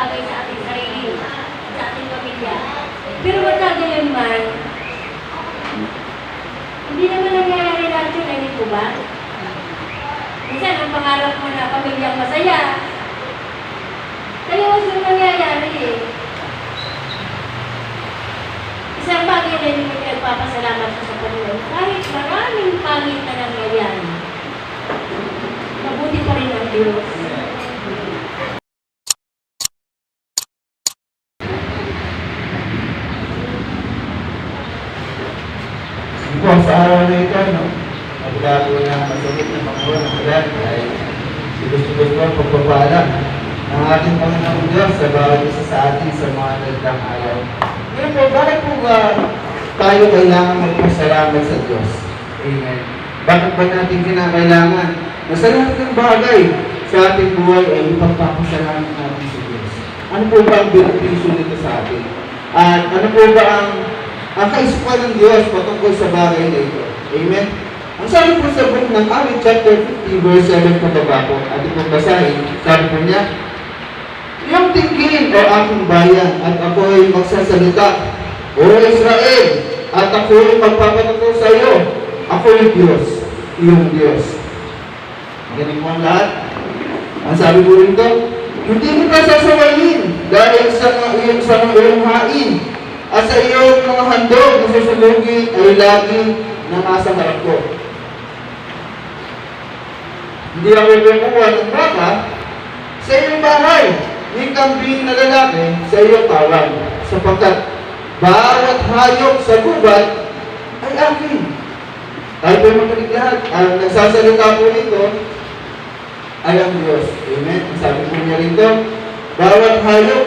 bagay sa ating sarili, sa ating pamilya. Pero matagalan man, hindi naman nangyayari lahat yun, hindi po ba? Minsan, ang pangarap mo na pamilyang masaya, kaliwas yung nangyayari eh. Isang bagay na hindi ko nagpapasalamat ko sa Panginoon, kahit maraming pangit na nangyayari, mabuti pa rin ang Diyos. Po, sa araw na ito, no? Magbago na masakit na Panginoon ng ulan ay gusto-gusto ang pagpapala ng ating Panginoong Diyos sa bawat isa sa atin sa mga nagdang araw. Ngayon po, bakit po ba tayo kailangan magpasalamat sa Diyos? Amen. Bakit ba natin kinakailangan na sa lahat ng bagay sa ating buhay ay ipagpapasalamat natin sa Diyos? Ano po ba ang benepisyo nito sa atin? At ano po ba ang kaisipan ng Diyos patungkol sa bagay na ito? Amen? Ang sabi po sa book ng Awit chapter 50 verse 7 pababa po, ating pagbasahin, sabi po niya, "Iyong tingin, o aking bayan, at ako ay magsasalita, O Israel, at ako ay magpapatotoo sa iyo, ako ay Diyos, iyong Diyos." Magaling mo ang lahat. Ang sabi po rin ito, "Hindi mo ka sasawayin dahil sa iyong hain, at sa iyong mga handog na susulugin ay laging nasa harap ko." Hindi ako kukuha ng baka sa iyong bahay, ni kambing na lalaki sa iyong tawag, sapagkat bawat hayop sa gubat ay akin. Tayo po magaling lahat. Ang nagsasalita po nito ay ang Diyos. Amen. Sabi po niya rito, bawat hayop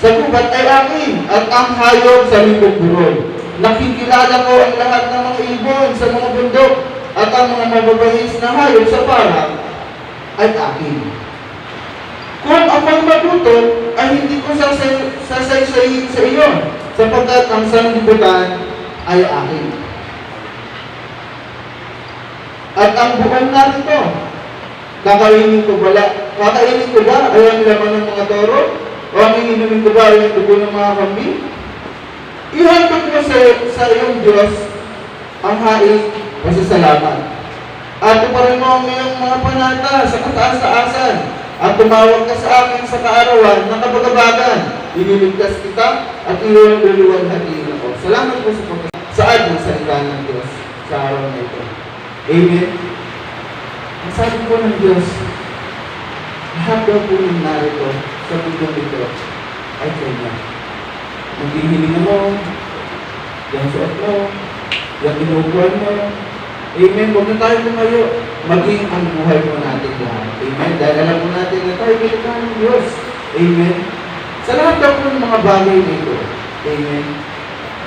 sa gubat ay akin, at ang hayop sa libong burol. Nakikilala ko ang lahat ng mga ibon sa mga bundok, at ang mga mababahis na hayop sa parang ay akin. Kung ako'y magutom, ay hindi ko sasaysayin sa iyo, sapagkat ang sanlibutan ay akin. At ang buong narito, kakainin ko ba ay ang laman ng mga toro? O ang inumin ko ba ay ang dugo ng mga kambing? Ihandog mo sa iyong Diyos ang haing pasasalamat. At tuparin mo ang iyong mga panata sa kataas-taasan, at tumawag ka sa akin sa kaarawan ng kabagabagan. Ililigtas kita at iyong luluwalhatiin ako. Salamat po sa pagkasaad ng salita ng Diyos sa araw na ito. Amen. Ang sabi po ng Diyos, lahat daw po ng narito sa mundong ito ay kanya. Maghihiling mo, yung suot mo, yung inuupuan mo. Amen. Huwag na tayo lumayo. Maging ang buhay mo natin lahat. Amen. Dahil alam mo natin na tayo binigyan ng Diyos. Amen. Sa lahat daw po ng mga bagay nito. Amen.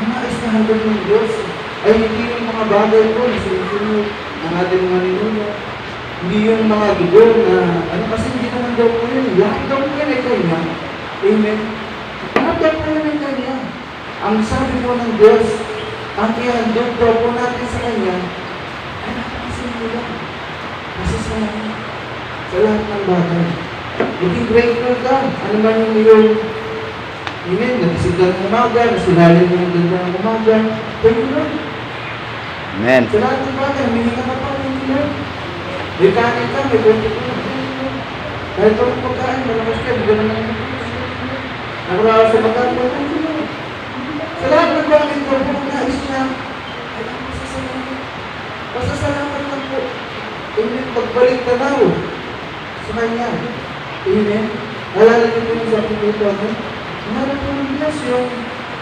Ang nais na handog ng Diyos ay hindi yung mga bagay po na sinusunod ng ating mga ninuno. Hindi yung mga dugo na, kasi hindi naman daw po yun. Lahat daw po yan ay kanya. Amen. Lahat daw po yan ay kanya. Ang sabi po ng Diyos, ang ihandog daw po natin sa kanya, ay nakakasimula lang. Kasi sa lahat ng bagay. Maging grateful ka. Ano man yung iyong amen, nagising ka ng umaga, nasulali mo yung ganda ng umaga. Thank you, Lord. Amen. Sa lahat ng bagay, humingi ka pa pa, thank you, Lord. May kanin ka, may konti ko. Kahit pa ng pagkain, malakas ka, bigyan naman ng nakarawa sa pagkain mo, thank you, Lord. Sa lahat ng bagay ko, kung nais niya, ay ang masasalamat. Masasalamat lang po. Amen. Pagbalik ka na sa kanya. Amen. Alala niyo po yung sabi ko ito, no? Mahal po ng Diyos yung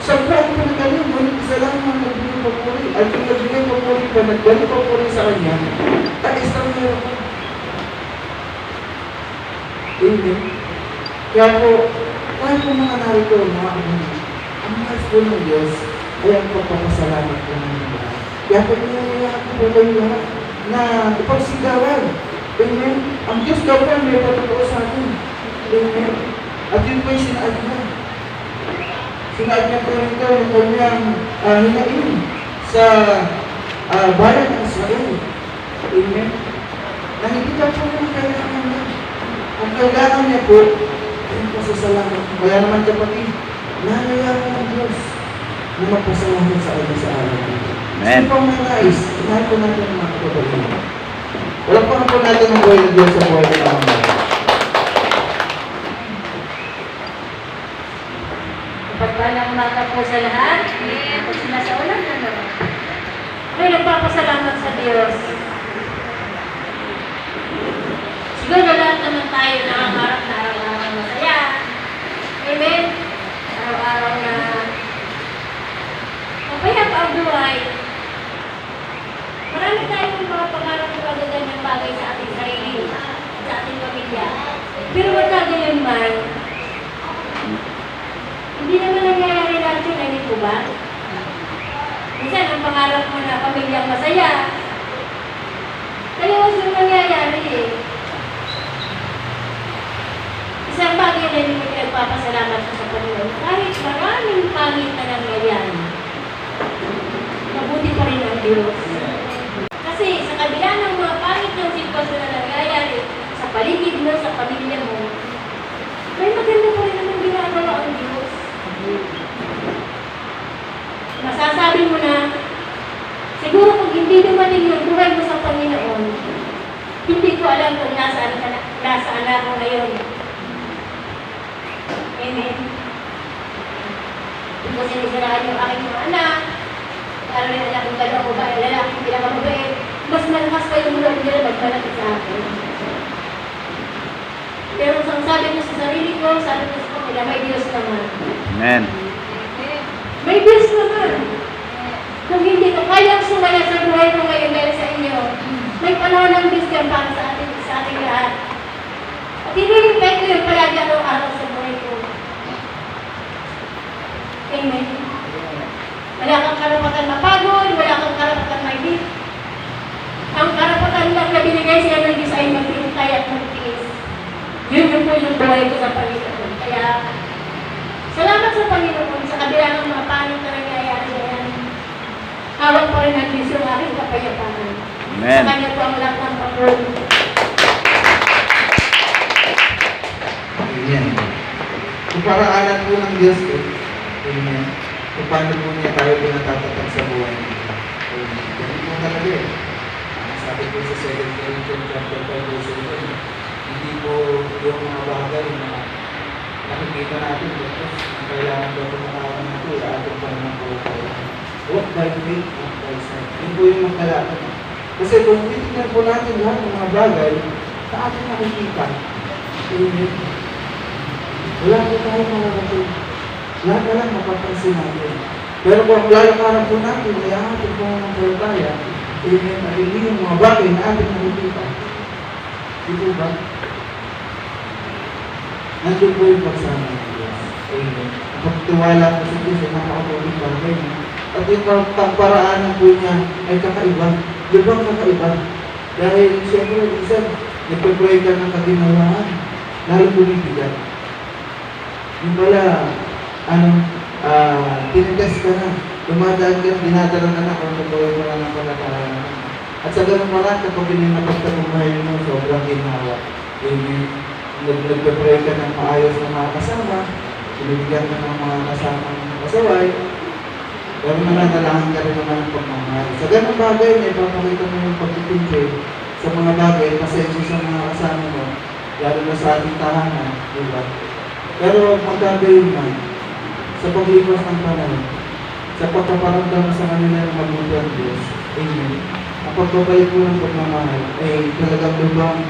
sa buong pinagaling, ngunit isa lang ang nagbigay papuri. At yung nagbigay papuri pa, nagbalik papuri sa kanya, tais lang meron po. Amen. Kaya po, kahit po mga narito, mga kapatid, ang mahal po ng Diyos ay ang pagpapasalamat po ng mga. Kaya po niyayayaan po kayo lahat na ipagsigawan. Amen. Ang Diyos daw po may patotoo sa atin. Amen. At yun po yung sinaad niya. Sinaad niya po rin ito yung kanyang hinain sa bayan ng Israel. Amen. Na hindi daw po yung kailangan niya. Ang kailangan niya po, ay pasasalamat. Kaya naman kapatid, nangyayaman ng Diyos na magpasalamat sa kanya sa araw nito. Amen. Sino pang may nais, inahin po natin ang mga kapatid. Walang pa po natin ang buhay ng Diyos sa buhay ng mga mga. Pagpalang umaga po sa lahat. Ako sila sa ulan na naman. Ako'y nagpapasalamat sa Diyos. Siguro lahat naman tayo nakakarap na araw-araw masaya. Amen? Araw-araw na mapayapa ang buhay. Marami tayong mga pangarap na magagandang bagay sa ating sarili, sa ating pamilya. Pero magkagayon man, hindi naman nangyayari lahat yun, hindi po ba? Minsan, ang pangarap mo na pamilyang masaya, kaliwas yung nangyayari eh. Isang bagay na hindi ko nagpapasalamat ko sa Panginoon, kahit maraming pangit na nangyayari, mabuti pa rin ang Diyos. Kasi sa kabila ng mga pangit ng sitwasyon na nangyayari sa paligid mo, sa pamilya mo, may maganda pa rin naman ginagawa ang Diyos. Masasabi mo na, siguro kung hindi dumating yung buhay mo sa Panginoon, hindi ko alam kung nasaan ako ngayon. Amen. Hindi ko sinisiraan yung aking mga anak, lalo na anak kong dalawang babae, lalaki pinakamabait, mas malakas pa yung loob nila magmalaki sa akin. Pero ang sabi ko sa sarili ko, sabi ko sa kanila, may Diyos naman. Amen. May Diyos naman. Kung hindi ko kayang sumaya sa buhay ko ngayon dahil sa inyo, may panahon ng Diyos yan para sa ating lahat. At hinihintay ko yung palagi araw-araw sa buhay ko. Amen. Wala kang karapatan mapagod, wala kang karapatan maibig. Ang karapatan lang na binigay siya ng Diyos ay maghintay at magtiis. Yun yung po yung buhay ko sa Panginoon. Kaya, salamat sa Panginoon sa kabila ng mga panig na nangyayari na yan. Hawak pa rin ang Diyos yung aking kapayapaan. Amen. Sa Kanya po ang lahat ng Panginoon. Amen. Kung paraanan po ng Diyos ko, amen. Kung paano po niya tayo pinatatatag sa buhay niya. Amen. Ganun po talaga eh. Sabi po sa 2 Corinthians chapter 5 verse 11, hindi po yung mga bagay na nakikita natin dito, ang kailangan daw po makawan natin, ating pananampalataya. Walk by faith, walk by sight. Yun po yung magkalapit. Kasi kung titignan po natin lahat ng mga bagay, sa ating nakikita, amen. Wala po tayo makakasin. Lahat na lang mapapansin natin. Pero kung lalakaran po natin, ay ang ating pananampalataya, amen, at hindi yung mga bagay na ating nakikita. Dito ba? Nandun po yung pagsama ng Diyos. Amen. Pagtiwala po sa Diyos ay nakakapaging bagay niya. At yung pagparaanan po niya ay kakaiba. Di ba kakaiba? Dahil siyempre, minsan, nagpapray ka ng kaginawaan. Lalo bumibigat. Yung pala, tinitest ka na. Dumadaan ka, dinadala ka na kung totoo mo na ng pagkakaroon. At sa ganun parang kapag pinapagtagumpahay mo, sobrang ginawa. Nagpapray ka ng maayos na mga kasama, binibigyan ka ng mga kasamang kasaway, pero nananalangin ka rin naman ng pagmamahal. Sa ganung bagay, may papakita mo yung pagtitintay sa mga bagay, pasensya sa mga kasama mo, lalo na sa ating tahanan, diba? Pero magkagayon man, sa paglipas ng panahon, sa pagpaparamdam sa kanila ng mabuti ang Diyos, amen. Ang pagpapalik po ng pagmamahal ay talagang lubang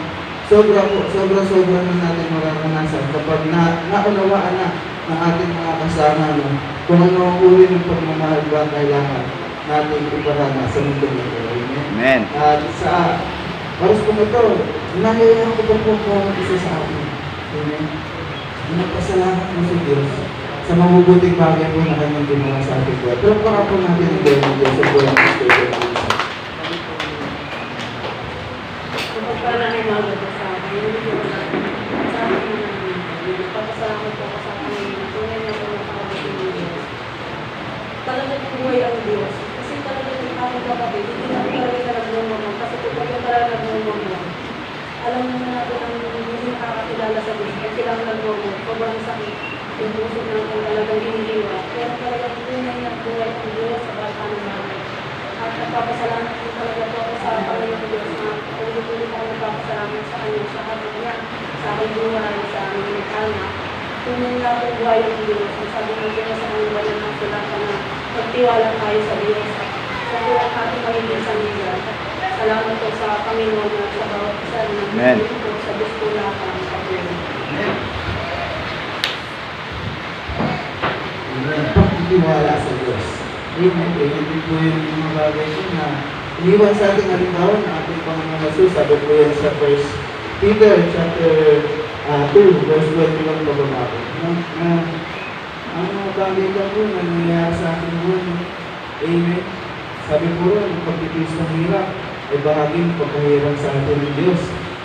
sobra na natin mararanasan kapag naunawaan na ng ating mga kasama kung ano ang uri ng pagmamahal ba kailangan natin iparana sa mundo nito. Amen. At sa oras po ito, nahihiyang ko po ang isa sa atin. Amen. Nagpasalamat mo sa Diyos sa mabubuting bagay po na kanyang ginawa sa ating buhay. Pero baka po natin ang buhay ng Diyos sa buhay ng Diyos. Para ay maganda sa akin. Sa akin nagpapasalamat po ako sa Panginoon. Tunay na po nakakabuti ng Diyos. Talagang buhay ang Diyos. Kasi talagang yung aming kapatid, hindi na talaga nararamdaman. Kasi kung kayo nararamdaman lang, alam mo natin ang hindi nakakakilala nag-aalala sa Diyos. At sila ang nag-robo. Sobrang sakit. Yung puso natin talagang giniliwa. Pero talagang tunay na buhay ang Diyos sa bata ng nanay. At nagpapasalamat po talaga po ako sa Panginoon ng Diyos na ulit-ulit ako nagpapasalamat sa Kanya sa kanya, sa aking buhay, sa aming nagkana. Tunay na po buhay ang Diyos. Sabi ng Diyos sa mga wala ng sulatan na magtiwala tayo sa Diyos. Sa buong ating magiging sandigan. Salamat po sa Panginoon na sa bawat isa na Amen. po sa Diyos po lahat ang Panginoon. Pagtitiwala sa Diyos. Amen. Amen po yung mga bagay ko na iniwan sa ating halimbawa ng ating Panginoon Jesus. Sabi po yan sa 1 Peter chapter 2 verse 21 pababa po. Ang mga bagay ka po na nangyayari sa ating buhay. Amen. Sabi po rin, ang pagtitiis ng hirap ay bahaging pagkahirap sa atin ng Diyos.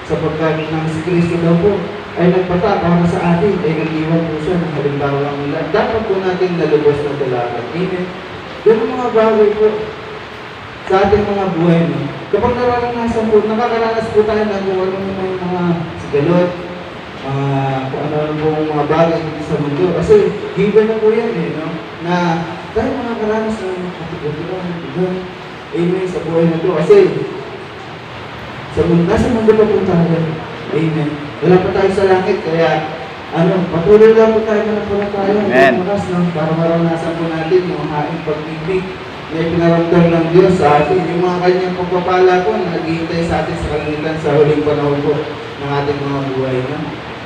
Sapagkat ng si Kristo daw po ay nagpata para sa atin, ay nag-iwan po siya ng halimbawa ng lahat. Dapat po natin nalubos na dalagan. Amen. Yung mga bagay po sa ating mga buhay mo. Kapag nararanasan po, nakakaranas po tayo na kung ano yung mga sigalot, kung ano pong mga bagay dito sa mundo. Kasi given na po yan no? Na tayo makakaranas ng katiguran, amen, sa buhay na to. Kasi sa mundo, nasa mundo pa po tayo. Amen. Wala pa tayo sa langit, kaya patuloy lang po tayo mananampalataya. Amen. Para maranasan po natin yung haing pag-ibig na ipinaramdam ng Diyos sa atin. Yung mga kanyang pagpapala po na naghihintay sa atin sa kalimitan sa huling panahon po ng ating mga buhay. No?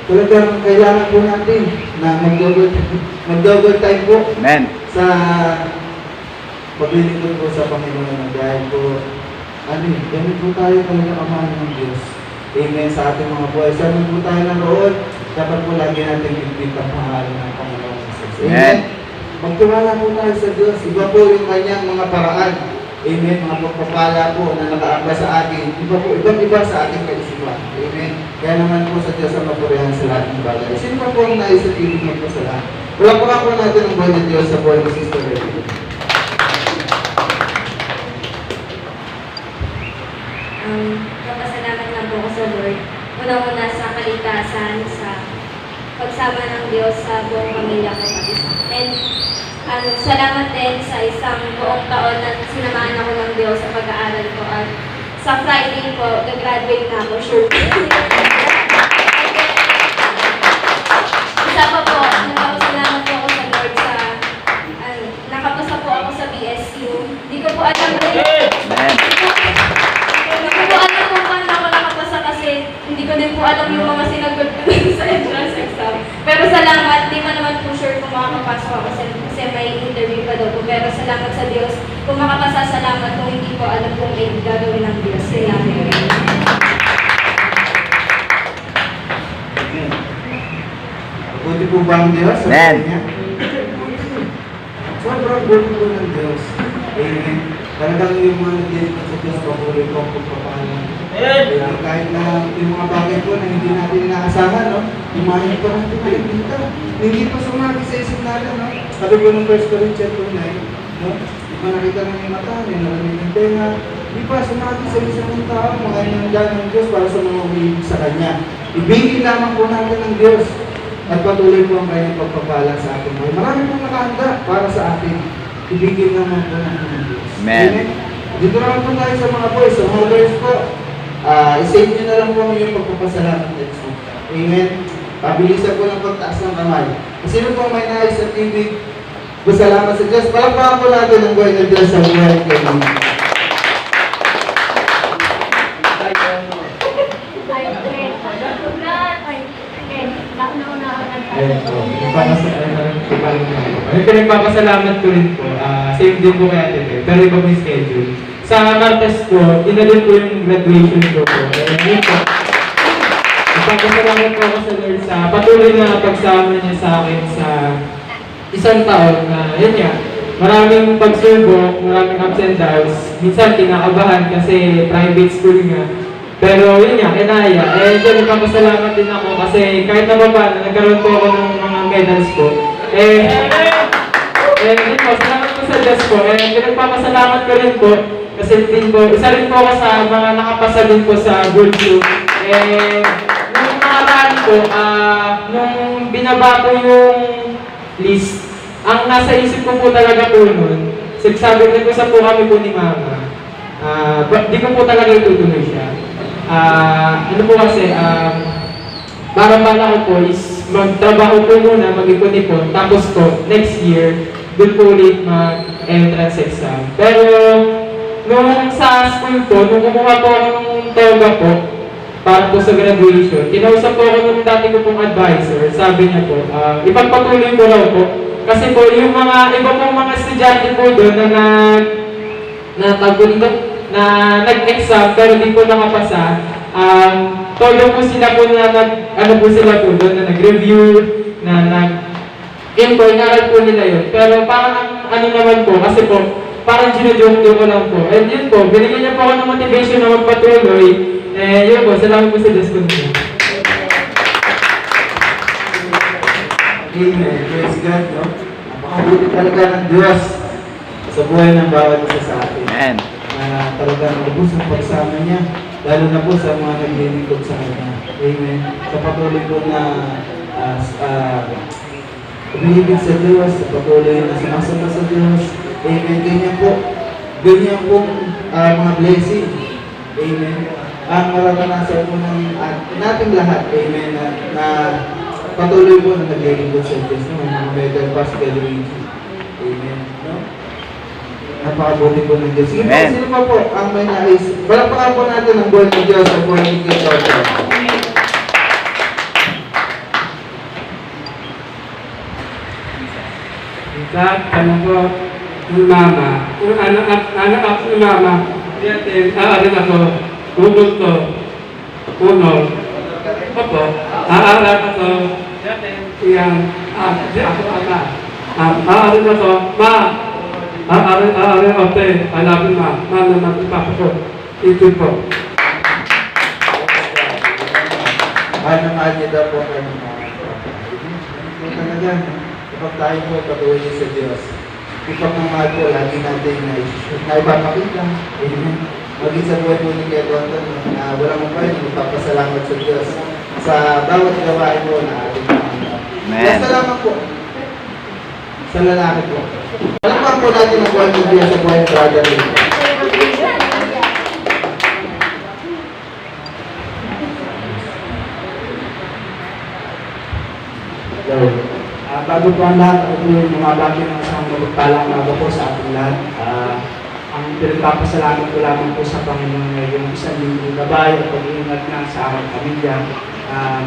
Talagang kailangan po natin na mag-double time po Amen. sa paglilingkod po sa Panginoon dahil po ganun po tayo talaga amahan ng Diyos. Amen sa ating mga buhay. Saan po tayo naroon, dapat po lagi natin bibigyan ang pangalan ng Panginoon Jesus. Amen. Magtiwala po tayo sa Diyos. Iba po yung kanyang mga paraan. Amen. Mga pagpapala po na nakaamba sa atin. Iba po, ibang-iba sa ating kaisipan. Amen. Kaya naman po sa Diyos ang mapurihan sa lahat ng bagay. Sino pa po ang nais at ibigyan po sa lahat? Wala po nga po natin ang buhay ng Diyos sa buhay ng Sister Rebecca. Kapasalamat lang po ko sa Lord. Una-una sa kaligtasan, sa pagsama ng Diyos sa buong pamilya ko mag-isa. And salamat din sa isang buong taon na sinamahan ako ng Diyos sa pag-aaral ko. At sa Friday po, gagraduate na ako, sure. Isa pa po, nagpapasalamat po ako sa Lord sa nakapasa po ako sa BSU. Hindi ko po alam Amen. Hindi ko po alam kung paano ako nakapasa kasi hindi ko din po alam yung mga sinagot ko sa entrance exam. Pero salamat, di man naman po sure kung makakapasok ako kasi may interview pa daw po. Pero salamat sa Diyos. Kung makapasa, salamat kung hindi ko alam kung may gagawin ng Diyos. Salamat. Buti po ba ang Diyos? Sa Amen. buhay niya? Sobrang buti po ng Diyos. Amen. Talagang yung mga nag-iisip sa Diyos, papuloy po ang pagpapahalan. Kahit na yung mga bagay po na hindi natin inaasahan, no? Imahin pa natin ay dito. Hindi pa sumagi sa isip natin, no? Sabi po ng 1 Corinthians 2:9, no? Di pa nakita ng yung mata, may narinig ng tenga. Di pa sumagi sa isip ng tao, mga inanggan ng Diyos para sa mga umiibig sa Kanya. Ibigin lamang po natin ng Diyos at patuloy po ang kanyang pagpapala sa atin. Marami pong nakahanda para sa atin. Ibigin naman po natin ng Diyos. Amen. Dito naman po tayo sa mga boys. Sa mga girls po, isave nyo na lang po ang inyong pagpapasalamat next week. Amen. Pabilisan po ng pagtaas ng kamay. Sino po may nais at ibig pasalamat sa Diyos? Palakpakan po natin ang buhay ng Diyos sa buhay kay Mama. Ayun po. Pinagpapasalamat ko rin po. Same din po kay Ate Beth, pero iba po yung schedule. Sa Martes po, inalin po yung graduation ko po. Ayun po. Nagpapasalamat po ako sa Lord sa patuloy na pagsama niya sa akin sa isang taon na yun nga. Maraming pagsubok, maraming ups and downs. Minsan kinakabahan kasi private school nga. Pero yun nga, kinaya. Then nagpapasalamat din ako kasi kahit na paano, nagkaroon po ako ng mga medals ko. Yun po, salamat po sa Diyos po. Pinagpapasalamat ko rin po kasi din po, isa rin po ako sa mga nakapasa din po sa Gold Shoe. Yung mga nakaraan po, nung binaba ko yung list, ang nasa isip ko po talaga po nun, sabi nag-usap po kami po ni Mama, di ko po talaga itutuloy siya. Ano po kasi, parang bala ko po is magtrabaho po muna, mag-ipon-ipon, tapos po, next year, doon po ulit mag-entrance exam. Pero, nung sa school po, nung kumuha po ako ng toga po, para po sa graduation, kinausap po ako ng dati ko pong advisor, sabi niya po, ipagpatuloy ko raw po. Kasi po, yung mga, iba pong mga estudyante po doon na nag-exam pero di po nakapasa, todo po sila po na po sila po doon, na nag-review, yun po, inaral po nila yun. Pero parang ano naman po, kasi po, parang ginujoke ko lang po. And yun po, binigyan niya po ako ng motivation na magpatuloy. Yun po, salamat po sa Diyos ko niyo. Amen. Praise God, no? Napakabuti talaga ng Diyos sa buhay ng bawat isa sa atin. Amen. Na talagang ubus ang pagsama niya, lalo na po sa mga naglilingkod sa Kanya. Amen. Sa patuloy po na umihigit sa Diyos, sa patuloy na sumasama sa Diyos. Amen. Ganyan po mga blessing. Amen. Ang mararanasan po ng nating lahat. Amen. Na patuloy po na naglilingkod sa Diyos. No? Mga medal pass graduation. Amen. No? Napakabuti po ng Diyos. Sige po, Amen. sino pa po ang may nais? Palakpakan po natin ang buhay ng Diyos sa buhay ng Diyos. God, ano po, yung mama, yung anak ako ni mama, diyatin, aaral ako, unod to, unod, opo, aaral ako, diyatin, yan, di ako ama, aaral ako, ma, aaral ote, hanapin ma naman ipapa ko, ito po. Ano nga niya daw po kayo ito talaga, kapag tayo po patuloy sa Diyos, ipagmamahal po lagi natin na ipapakita. Amen. Maging sa buhay po ni Kuya Tonton, na walang mapayin, magpapasalamat sa Diyos sa bawat gawain po na ating Panginoon. Amen. Salamat po sa lalaki po. Salamat po natin ang buhay ng Diyos sa buhay ng brother dito. Bago po ang lahat, ako po yung bumabati ng isang magpalang naga po sa ating lahat. Ang pinagpapasalamat ko lamang po sa Panginoon ay yung isang linggo gabay at pag-iingat na sa aking pamilya,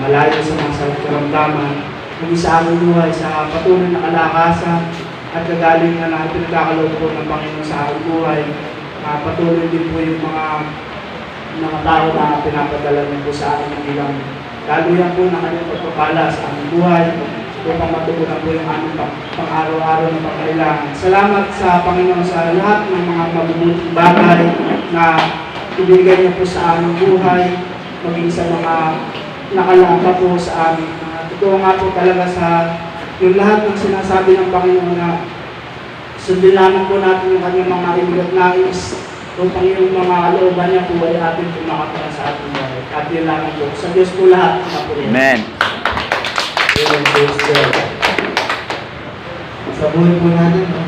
malayo sa mga sakit karamdaman, maging sa aming buhay sa patuloy na kalakasan at kagaling na pinagkakaloob po ng Panginoon sa aking buhay. Patuloy din po yung mga tao na pinapadala niyo po sa akin bilang gagawin po ng kanyang pagpapala sa aming buhay upang matugunan po yung aming pang-araw-araw na pangailangan. Salamat sa Panginoon sa lahat ng mga mabubuting bagay na ibigay niyo po sa aming buhay, maging sa mga nakalangka po sa amin. Totoo nga po talaga sa yung lahat ng sinasabi ng Panginoon na sundin lamang po natin yung kanyang mga ibigat nais upang yung mga kalooban niya po ay atin po makatara sa ating buhay. At yun lamang po. Sa Diyos po lahat. Amen. Amen. Praise God. Sa buhay po natin, no?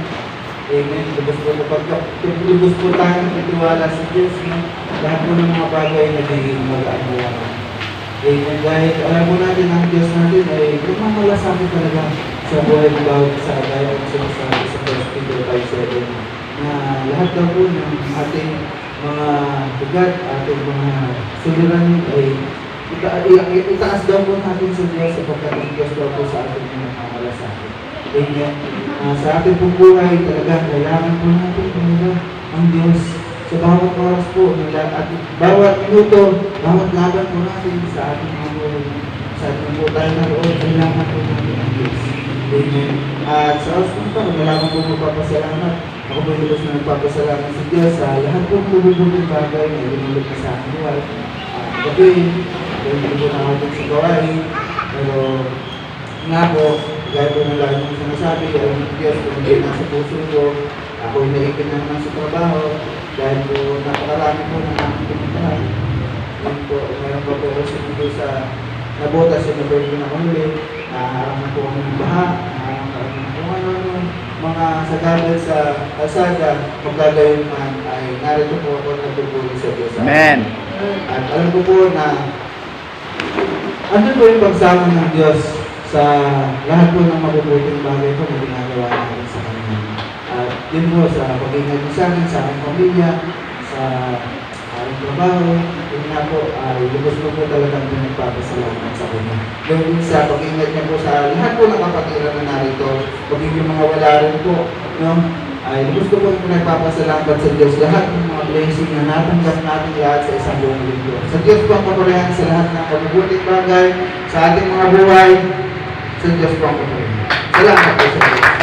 Amen. Lubos po tayo ng pagtiwala sa Diyos. No? Lahat po ng mga bagay na nagiging mag-aamuan. Amen. Dahil alam mo natin ang Diyos natin ay magmamalasakit talaga sa buhay ng bawat isa. Dahil ang sinasabi sa 1 Peter 5:7 na lahat daw po ng ating mga bigat, ating mga suliranin ay itaas daw po natin sa Diyos sapagkat ang Diyos daw po sa ating mga mamalasakit. Amen. Sa ating pong buhay talaga kailangan po natin talaga ang Diyos sa bawat oras po at bawat minuto, bawat laban po natin sa ating mga buhay. Sa ating po tayo naroon, kailangan po natin ang Diyos. Amen. At sa oras po ito, kailangan po magpapasalamat. Ako po yung Diyos na nagpapasalamat sa Diyos sa lahat po mabubuting bagay na ilinulog na sa aking buhay. Gabi, hindi po na ako sa gawain, pero nga po, gaya po ng lagi mong sinasabi, alam ng Diyos kung hindi nasa puso ko, ako inaipin na naman sa trabaho, dahil po napakarami po ng aking pinuntahan. Yun po, mayroon pa po ako sa nabutas yung nabili na uli, naharap na po kami ng baha, naharap na kami ng kung ano, mga sagabal sa kalsada, magkagayon man ay narito po ako nagtutulong sa Diyos. Amen. At alam ko po na ano po yung pagsama ng Diyos sa lahat po ng mabubuting bagay po na ginagawa natin sa Kanya. At yun po sa pag-ingat niyo sa akin, sa aking pamilya, sa aking trabaho, yun nga po, lubos ko po talagang pinagpapasalamat sa Kanya. Gawin sa pag-ingat niya po sa lahat po ng kapatiran na narito, pagiging yung mga wala rin po, no? Ay lubos ko po pinagpapasalamat sa Diyos lahat ng mga blessing na natanggap natin lahat sa isang buong linggo. Sa Diyos po ang kapurihan sa lahat ng mabubuting bagay sa ating mga buhay. Sa Diyos po ang kapurihan. Salamat po sa Diyos.